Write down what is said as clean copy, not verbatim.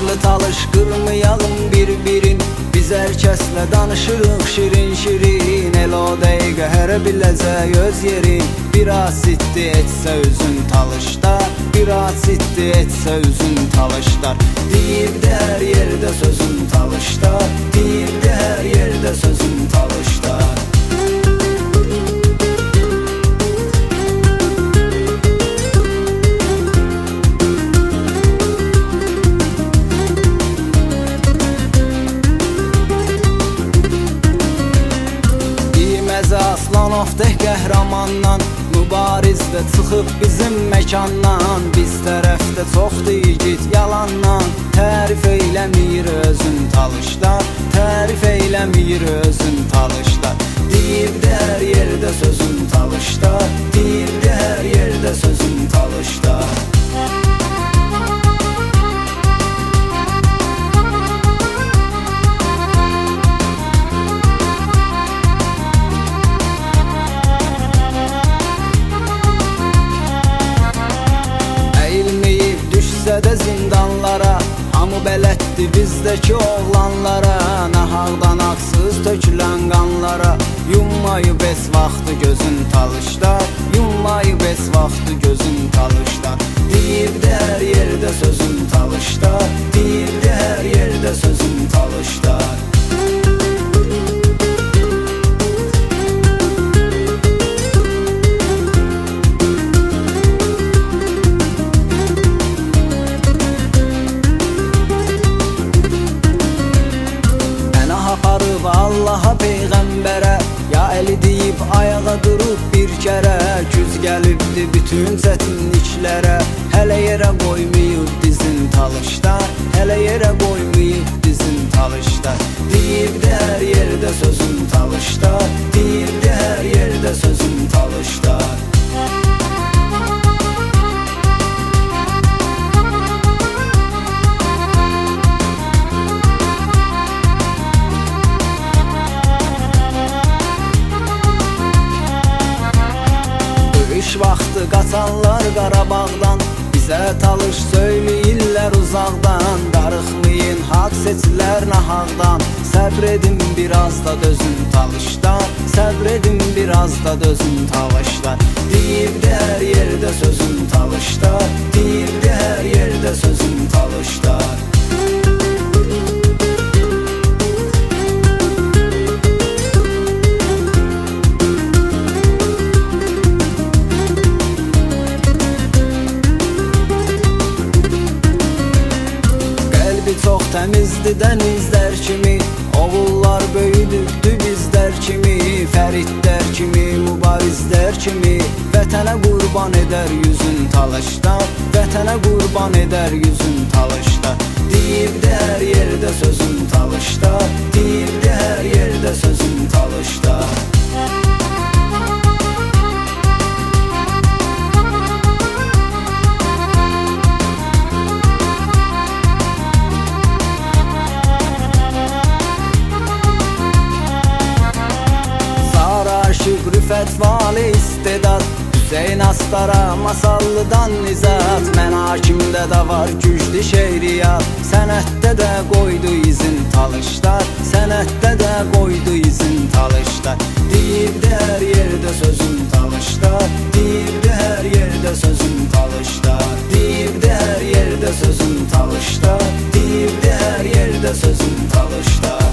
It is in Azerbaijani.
Başlı talış qırmayalım bir-birin, biz hər kəslə danışırıq şirin-şirin. El o dəqiqə hərə biləcək öz yerin. Biraz ciddi etsə üzün talışda, biraz ciddi etsə üzün talışlar. Deyirdi hər yerdə sözün talışda, deyirdi hər yerdə sözün talışda. Aslanov deh qəhrəmandan, mübarizdə çıxıb bizim məkandan. Biz tərəfdə çoxdur igid yalandan, tərif eyləmir özün talışlar, tərif eyləmir özün talışlar. Deyirdi hər yerdə sözün talışlar, deyirdi hər yerdə sözün talışlar. Də zindanlara, hamı bələddi bizdəki oğlanlara. Nahaqdan haqsız tökülən qanlara, yummayıb es vaxtı gözün talışlar, yummayıb es vaxtı gözün talışlar. Deyirdi hər yerdə sözün talışlar, deyirdi hər yerdə sözün talışlar. Allaha peyğəmbərə, ya əli deyib ayağa durub bir kərə. Güz gəlibdi bütün çətinliklərə, hələ yerə qoymayıb dizin talışlar, hələ yerə qoymayıb dizin talışlar. Deyirdi hər yerdə sözün talışlar, deyirdi hər yerdə sözün talışlar. Vaxtı qaçanlar Qarabağdan, bizə talış söyləyirlər uzaqdan. Darıxmayın, haqq seçilər nahaqdan, səbr edin biraz da dözün talışlar, səbr edin biraz da dözün talışlar. Deyirdi hər yerdə sözün talışlar, deyirdi hər yerdə sözün talışlar. Çox təmizdir dənizlər kimi, oğullar böyüdübdü bizlər kimi. Fəridlər kimi, mübarizlər kimi, vətənə qurban edər yüzün talışlar, vətənə qurban edər yüzün talışlar. Deyirdi hər yerdə sözün talışlar, deyirdi hər yerdə sözün talışlar. Rüfət vali istedad, Hüseyn Astara masallıdan nizat. Mən hakimdə də var güclü şeiriyyat, sənətdə də qoydu izin talışlar, sənətdə də qoydu izin talışlar. Deyirdi hər yerdə sözün talışlar, deyirdi hər yerdə sözün talışlar. Deyirdi hər yerdə sözün talışlar, deyirdi hər yerdə sözün talışlar.